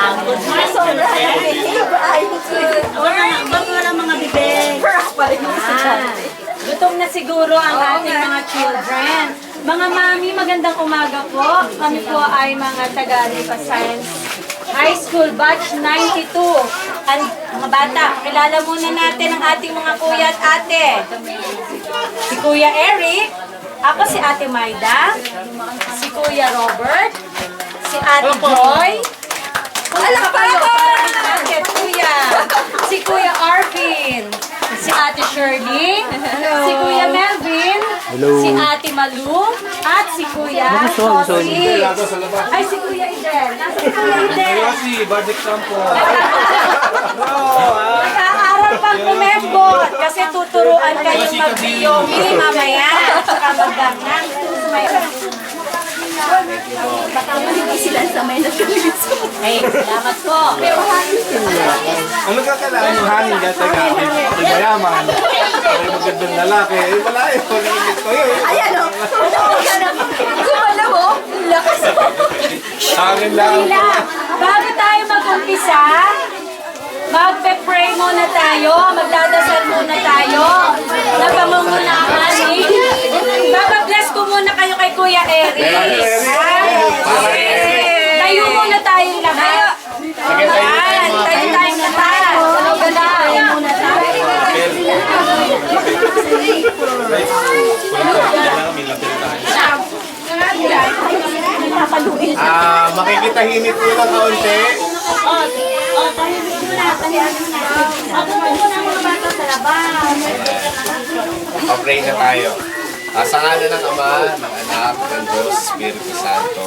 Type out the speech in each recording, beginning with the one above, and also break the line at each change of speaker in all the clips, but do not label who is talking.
Good morning, children. Wala mga bibig. Gutom na siguro ang ating mga children. Mga mami, magandang umaga po. Kami po ay mga taga-Lipa Science High School Batch 92. And mga bata, kilala muna natin ang ating mga kuya at ate. Si Kuya Eric, ako si Ate Maida, si Kuya Robert, si Ate Joy, si Kuya Arvin, si Ate Shirley, si Kuya Melvin, si Ate Malu, at si Kuya Sosi. Ay, si Kuya Idel. Nasa si Kuya Idel? Nag-aaral pang kumembot kasi tuturuan kayong mag-biomi mamaya. Saka mag-gangan. Baka hindi sila sa may nagkaliso. Ay, salamat po.
Ano ka kailangan yung hangin dati ka? Mayaman. Ay magandang lalaki. Eh wala eh. Pag-init ko yun.
Ayan o. Kumala mo. Lakas mo.
Hangin lang.
Bago tayo mag-umpisa, magpe-pray muna tayo, magdadasal muna tayo, napamumuna ang amin. Baba-bless ko muna kayo kay Kuya Eric. Tayo muna tayong lahat. Ayan, tayo tayong lahat. Tayo muna tayo.
Makikita hinit ko ng kaunti.
Ako muna mga bata sa labas.
Pa-pray na tayo. Sa ngalan ng Ama, ng Anak, ng Diyos, Espiritu Santo.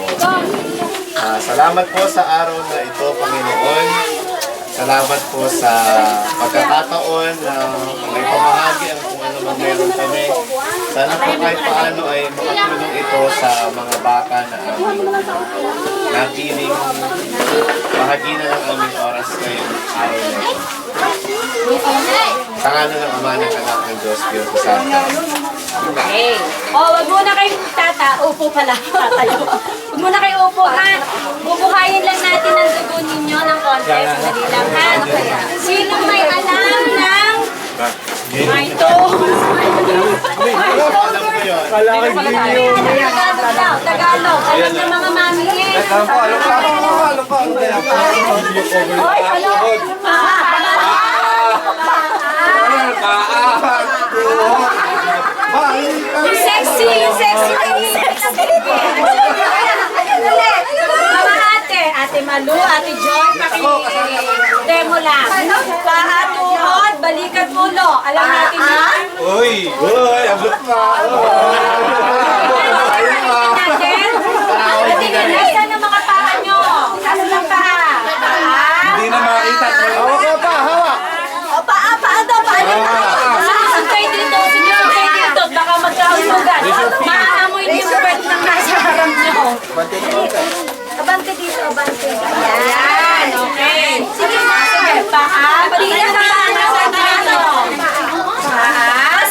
Salamat po sa araw na ito, Panginoon. Salamat po sa pagkakataon na may pamahagi ang kung ano man meron kami. Sana po kahit paano ay makatulong ito sa mga bata na aming napiling bahagi na ng aming oras ngayong araw na ito. Sa ngalan ng Ama, ng Anak, ng Diyos, Espiritu Santo.
Okay. Wag muna kayong upo pala. Tatayo. Wag muna kayo upo, ha? Bubuhayin lang natin ang dugo ninyo ng konti. Sandali lang, ha? Sino may alam ng Maito?
Alam ko yun.
Tagalog daw, Tagalog. Alam ng mga mami eh.
Alam ko.
Oy, alam. Yung sexy. Mga ate Malu, Ate Joy, paki-demo lang. Paa, tuhod, balikat, ulo. Alam natin yan?
Uy, abot pa. Ayun pa.
Nasaan ang mga paa nyo? Nasaan ang paa?
Hindi na makita. Hawak ka pa, hawak.
Paa daw.
Sumusod kayo dito, sumusod kayo dito. Baka magkahulugan. Maaamoy niyo yung pwede ng nasa harap nyo.
Abante dito, abante.
Ayan, okay. Sige, paa. Balikan na paa. Nasaan dito? Paa.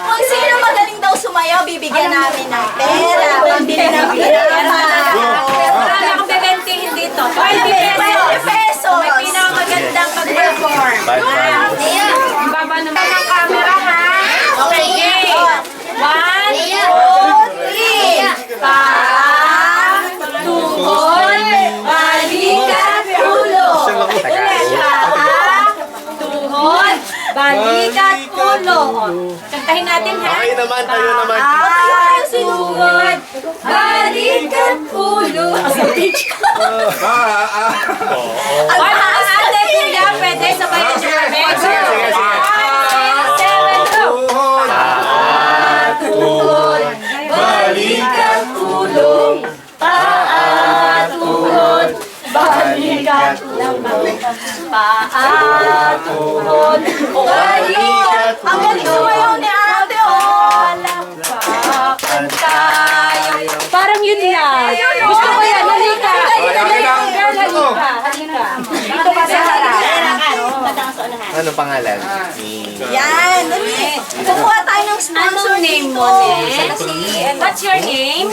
Kung sino magaling daw sumayaw, bibigyan namin ng pera. Pambili ng pera.
Wala na akong bebentihin dito. 20 pesos. May pinakamagandang mag-perform. Ang baba naman ng camera, ha? Okay, game. 1, 2, 3. Paa, tuhod, balikat, ulo. Ulit, paa, tuhod, balikat, ulo. Kantahin natin, ha?
Okay naman, tayo naman.
Paa, tuhod, balikat, ulo. Oy, mga ate, kuya, pwede sabayan niyo kami.
Sige.
5, 6, 7, go! Tuhod, balikat, ulo. Paa, tuhod, balikat, ulo. Paa, tuhod, balikat,
Ang galing sumayaw ni ate,
Palakpakan tayo. Parang yun lang. Gusto ko yan. Halika. Halika. Dito ka sa harap.
Anong pangalan?
Yan, dali. Kukuha tayo ng sponsor
Anong name mo, Nes? What's your name?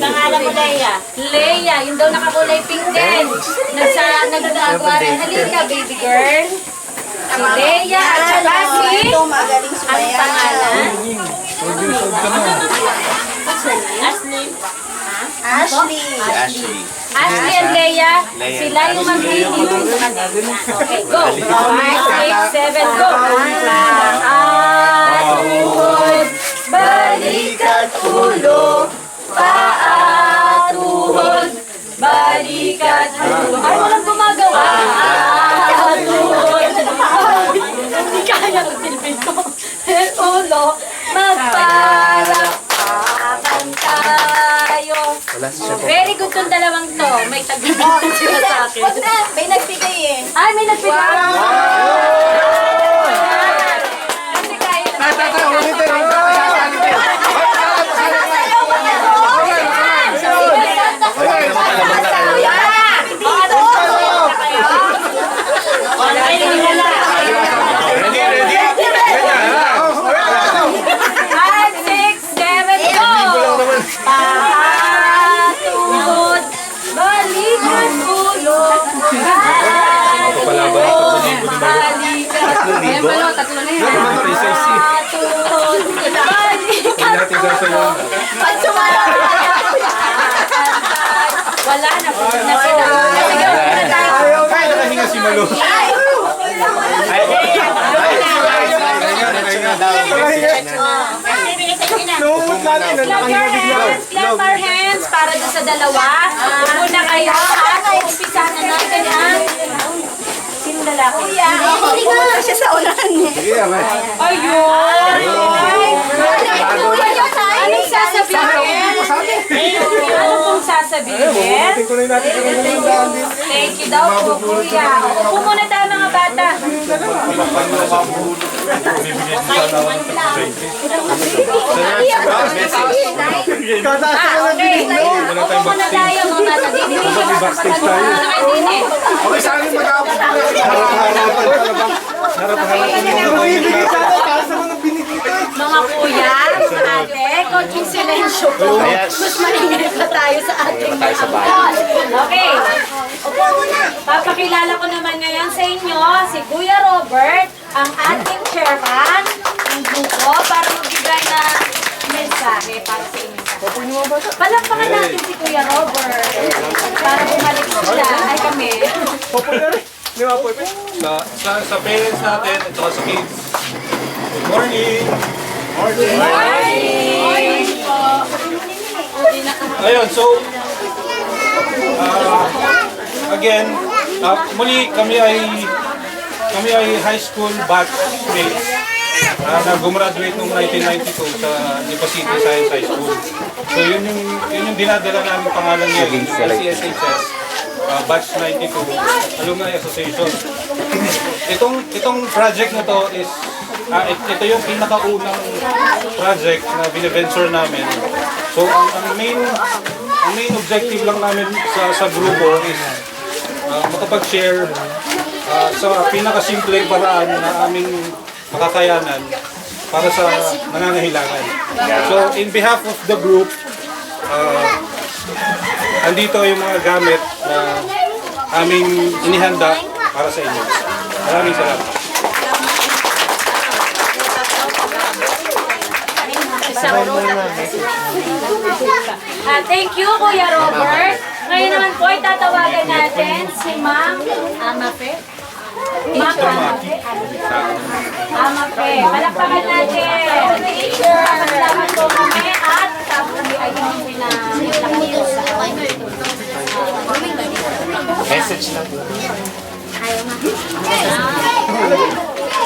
Pangalan mo, Leia? Leia, yung daw nakakulay pink din. Nagdadagwari. Halika, baby girl. Si Leia at saka si...
Ito magaling
Anong
sumayaw.
pangalan?
Ashley.
Ashley.
Ashley and Leia,
Leia.
sila yung mag-review. Okay, go. 5, 6, 7, go. Tuhod, balikat, ulo, paa, tuhod, balikat, ulo. Ay, walang gumagawa. Tuhod, hindi kaya ng silbin ko. Ulo, magparapakan tayo. Very good tong dalawang to. May taglitan sila sa akin.
Wag na, may nagbigay eh.
Ay, may nagbigay. Kasi kaya na.
Ready, ready?
Five, six, seven, go! Tuhod, balikan, ulo, tuhod, balikan. Ayan pala, tatlo na yan. Tuhod, balikan,
Pag sumayaw ka.
wala na po na sila. Sige, muna tayo.
Nakahinga si Malo.
Clap our hands para doon sa dalawa. Muna kayo, ha? Umpisa na natin, ha? Sino lalaki?
Kuya, pumunta siya sa unahan eh.
Ayun! Anong sasabihin? Ano pong sasabihin? Thank you daw po, kuya. Upo muna tayo, mga bata. Okay. Upo muna tayo, mga bata. Dinidinig ko sa pagkagunan.
Okay, sa akin mag-aapos na.
Mga kuya, ate, konting silensyo po. Mas maingay pa tayo sa ating Okay. Papakilala ko naman ngayon sa inyo si Kuya Robert, ang ating chairman ng grupo para magbigay na mensahe para sa inyo. Palakpakan natin si Kuya Robert para bumalik sila. Ay kami.
Sa parents natin, ito sa kids. Good morning!
Morning!
Ayun, so, again, muli kami ay high school batch mates na gumraduate noong 1992 sa Lipa City Science High School. So yun yung dinadala namin pangalan niya, LCSHS, batch 92, Alumni Association. Itong project na to is ito yung pinakaunang project na bine-venture namin. So ang main objective lang namin sa grupo is makapag-share sa pinakasimpleng paraan na aming makakayanan para sa nangangailangan. So in behalf of the group, andito yung mga gamit na aming inihanda para sa inyo. Maraming salamat.
Thank you, Kuya Robert. Ngayon naman po ay tatawagan natin si Ma'am Amape. Ma'am Amape. Amape. Palakpakan natin. Salamat po kami at kami ay hindi na nakikita sa
Message lang.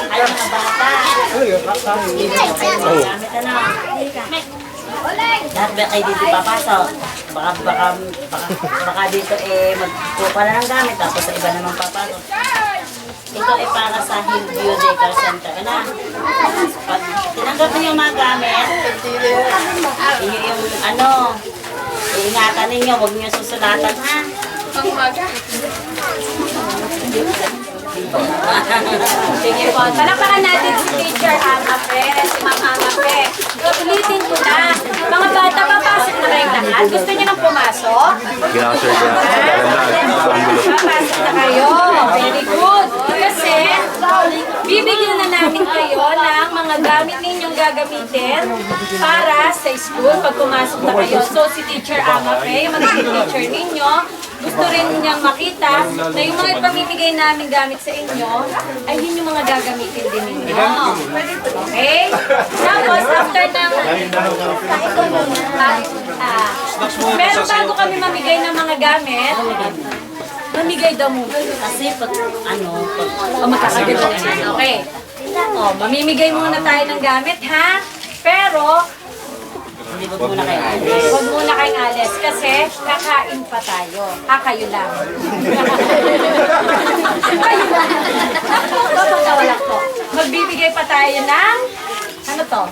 Ayaw mga bata.
Lahat ba kayo dito papasok? Baka dito magkuha na ng gamit tapos sa iba naman papasok. Ito ay para sa Hillview Daycare Center. Pag tinanggap niyo yung mga gamit, yung iingatan ninyo, huwag niyo susulatan ha.
Sige po. Palakpakan natin si Teacher Amape, si Ma'am Amape. Ulitin ko na. At gusto niyo nang pumasok?
Ginasir niya.
Papasok na kayo. Very good. Kasi, bibigyan na namin kayo ng mga gamit ninyong gagamitin para sa school pag pumasok na kayo. So, si Teacher Amafe, yung magiging teacher ninyo, gusto rin niyang makita na yung mga ipamimigay namin gamit sa inyo ay yun yung mga gagamitin din ninyo. Okay? Tapos, after ng... Pero bago kami mamigay ng mga gamit, mamigay daw muna.
Kasi pag
O, magkakagulo na. Okay. O, mamimigay muna tayo ng gamit, ha? Pero,
huwag muna kayo alis.
huwag muna kayong alis kasi kakain pa tayo. Kayo lang. Kayo lang. Wala po. Magbibigay pa tayo ng, ano to?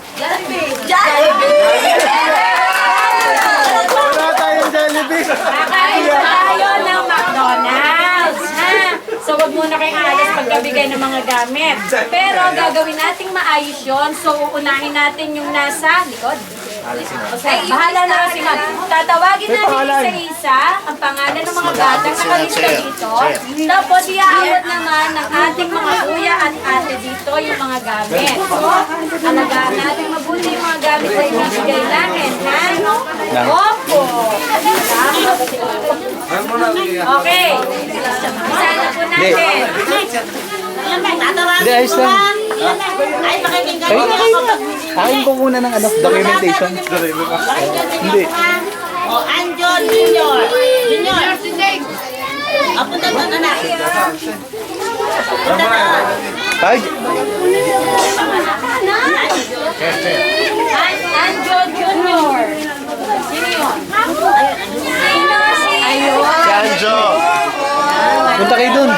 Wala tayong Jollibee.
Kakain pa tayo ng McDonald's, ha? So, wag muna kayong alis pagkabigay ng mga gamit. Pero, gagawin nating maayos yun. So, uunahin natin yung nasa likod. Okay, bahala na si Ma'am. Tatawagin natin isa-isa ang pangalan ng mga batang nakalista dito. Tapos, iaawat naman ng ating mga kuya at ate dito yung mga gamit. So, alagaan natin mabuti yung mga gamit na ibibigay namin, ha? Opo. Okay. Isa na po natin.
Hindi, ayos lang. Ay, pakikinggan mo na ako pag
Kain ko muna ng documentation. Hindi.
O, Anjo Junior. Junior. O, punta doon, anak. Punta doon.
Tay,
Anjo Junior. Sino yun? Sino si... Ayun.
Si Anjo.
punta kayo dun.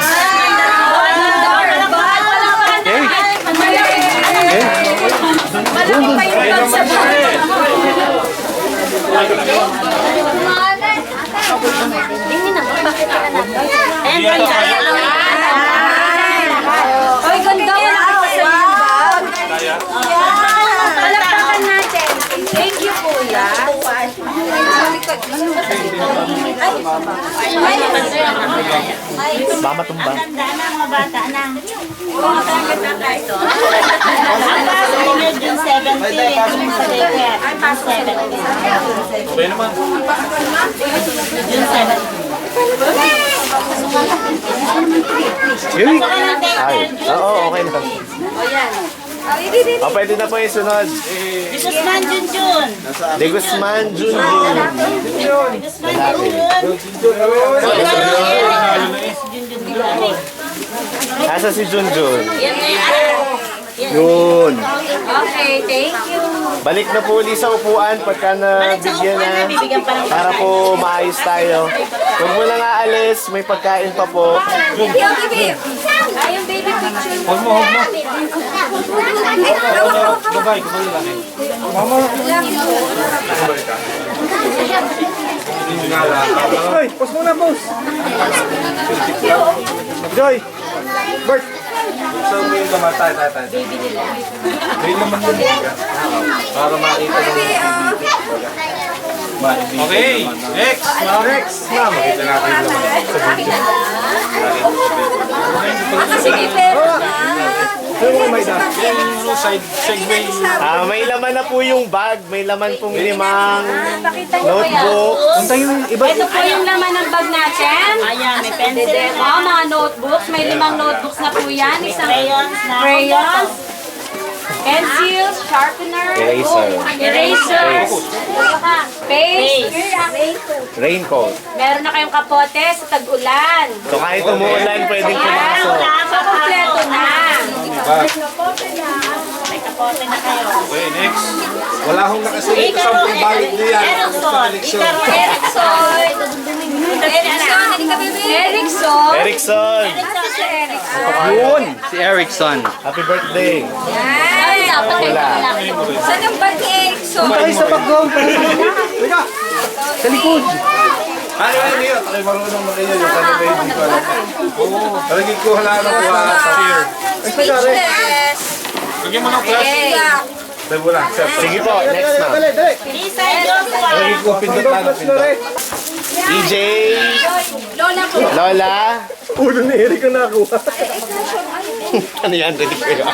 Malaki pa yung bag sa bahay. Tingin na, pakita ka natin.
Ayan, kaya lang.
Ay, ganda mo na ako sa bag. Palakpakan natin. Thank you, kuya.
Baka matumba.
Tanda na mga bata na. Ito. Ang pasok ninyo June 17. Yung sa daycare. Ang pasok 17.
Okay naman.
June 17.
Yun.
Pasok kayo ng daycare June
Oo, okay na.
Pwede na po yung sunod.
Guzman Junjun.
De Guzman Jr.
Guzman Junjun.
Asa si Junjun?
Yan ngayon.
Yun.
Okay, thank you.
Balik na po ulit sa upuan pagka nabigyan na.
Bibigyan pa ng
Para po maayos tayo. Huwag mo lang aalis, may pagkain pa po.
Ay, yung baby picture.
Huwag mo, huwag mo. Babay, kabali lang eh.
Hoy, pause muna, boss. Joy. Bert.
So, may naman tayo. May naman yun. Para makita ng
Okay, next.
Next, ma'am. Makita natin yung naman sa video.
Sige, pero
Yung side segway.
May laman na po yung bag. May laman pong 5
pakita niyo kaya.
notebook.
Punta yung iba.
Ito po yung laman ng bag natin.
Ayan, may pencil na.
Mga notebooks. May 5 notebooks na po yan. Isang
Crayons na.
crayons, pencil, sharpener, eraser, paste,
Raincoat.
meron na kayong kapote sa tag-ulan.
So kahit umuulan, pwedeng
Ayan,
pumasok.
so kompleto na.
May kapote na kayo.
Okay, next.
Wala akong nakasunod sa balik niya.
Erickson.
Erickson.
Erickson.
Yun. Si Erickson.
Happy birthday.
Wala. Saan yung bag ni Erickson?
Punta kayo sa background. Teka. Sa likod.
Ano yun? Ako'y marunong mag-inyo yung kanila hindi ko alam. Talagin ko halaan ako sa fear.
Ay, sa gari.
Bigyan mo ng class.
Sige po, next ma'am.
Dali, dali.
Lisa Joshua.
Talagin
Pindot na pindot.
EJ. Lola.
Ulo ni Eric ang nakuha.
Ano yan? Ready ko yan.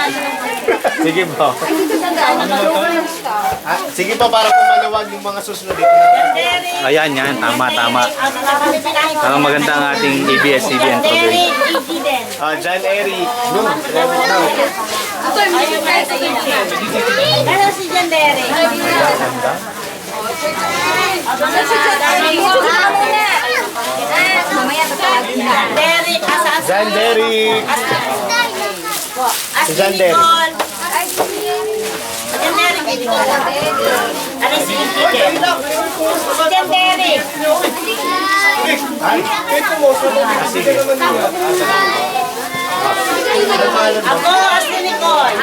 Sige po. Sige po, para pumaluwag yung mga susunod dito.
Ayan, yan. Tama, tama. Ang maganda ang ating ABS-CBN program.
John Eric.
Ano si Jandere?
Mamaya tatawagin na.
Derek, asaan si
John Derek.
Si
John Derek.
Nicole. John Derek, si Nicole. Ano si Nicole? Si John Derek. Ako, si Nicole.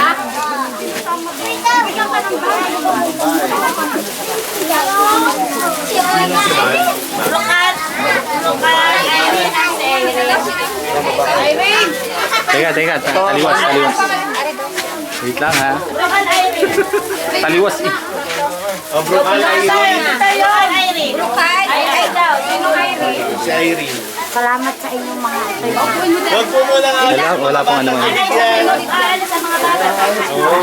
Lukat. Lukat. Irene.
Teka. Taliwas. Wait lang ha.
Lukat, Irene.
Taliwas eh.
Brooklyn Irene.
Tayo, Irene.
Lukat. Ay daw. Sino Irene?
Si Irene.
Salamat sa inyong mga
Huwag po muna nga.
Wala pong ano.
Ano sa mga bata?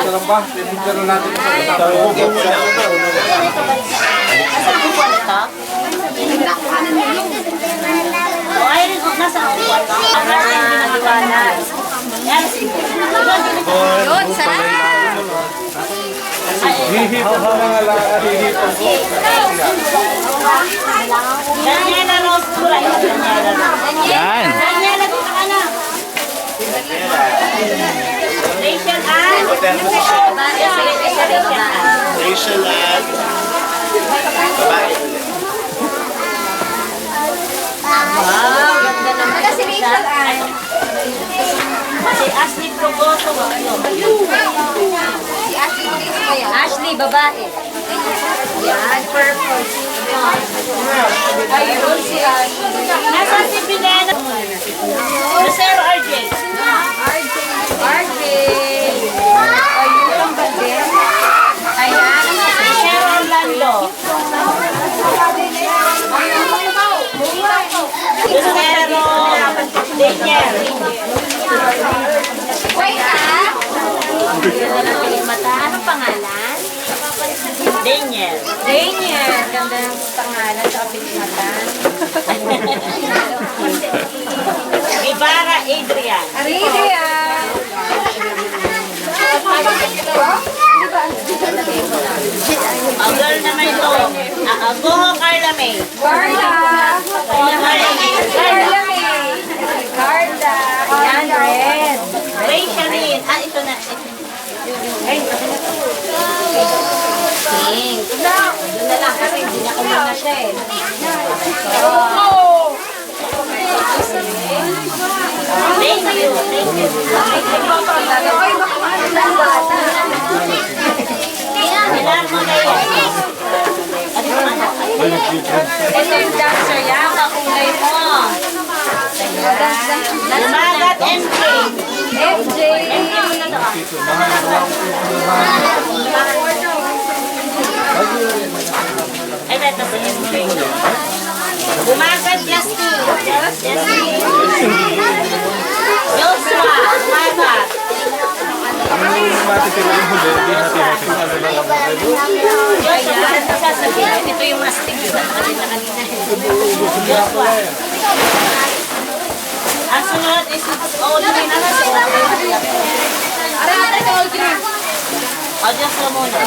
Sarap ba? Pindot na natin.
Huwag po muna.
Nasa buwan ito? O, Irene, kung nasa buwan ito? Ang ating pinaliwanag. Yan, sige.
Yun, sarap.
Hihipon na nga lang. Hihipon ko.
Daniela Rose Turay. Daniela Rose.
Yan.
Daniela, dito ka na. Rachel Ann. Rachel Ann.
Rachel at babae.
Ano si Rachel Ann?
Si Ashley Progoto.
Si Ashley, sino ba yan? Ashley, babae. Yan, purple. Ayun, si Ashley.
Nasaan si Pinena? Lucero RJ.
RJ. Ayun, ang bagay. Ayan.
Lucero Orlando. Lucero Daniel.
Wait, anong pangalan?
Daniel.
Daniel. Ganda ng pangalan sa kapilimatan.
Ibarra Adrian.
Aridia.
Ang girl naman ito. Goho Carla May.
Carla.
Carla May.
Carla May. Carla. Yan, red.
Ray Sharin. Ito na.
Pink. Doon na lang kasi hindi na kumuna siya eh.
Thank you. Thank you.
Ay, baka mahal ng bata.
Kailangan mo kayo.
Ito yung dancer yan.
Kakulay mo. Lumagat MJ.
FJ.
Ito si MJ. Lumagat Justin. Joshua. Lumagat.
Ayan, sasabihin. Ito yung mastig. Kanina.
Joshua. Ang sunod is Audrey na si Audrey.
Aray, ito, Audrey.
O, Diyos mo muna.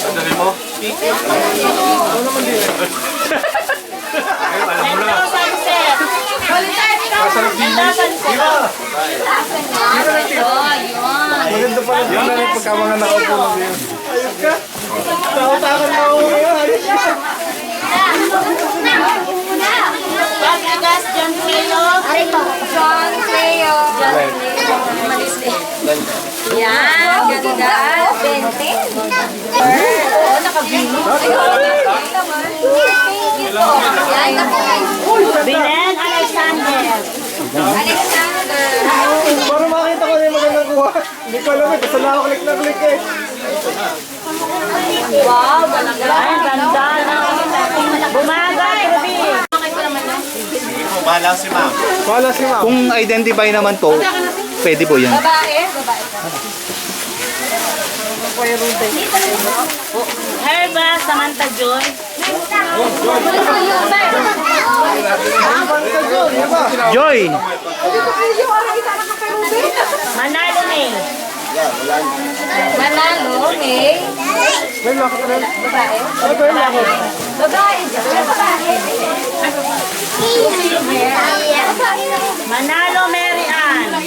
Sandali mo.
Metro Sunset. Metro Sunset.
Maganda pala. Yan na yung pagkamangan na ako po. Ayos ka. Tao-takon na ako ngayon. Ayos ka.
Rodriguez, John Cleo.
John Cleo. Yan, ganda. 20. Oo, nakabino. Yan,
Bilen Alexander.
Alexander.
Para makita ko Hindi ko alam eh, basta na ako click na click eh.
Wow, ganda.
Ay, ganda na. Bumagay, Ruby.
Okay ko naman yun.
Sige po, bahala si ma'am.
Wala si ma'am.
Kung identify naman po, pwede po yan.
Babae, babae.
Herba, Samantha Joy.
Joy!
Manalo May.
Manalo, May.
May lakot na rin.
Babae.
Ano ba yung lakot?
Babae dyan. Babae.
Manalo Mary Ann.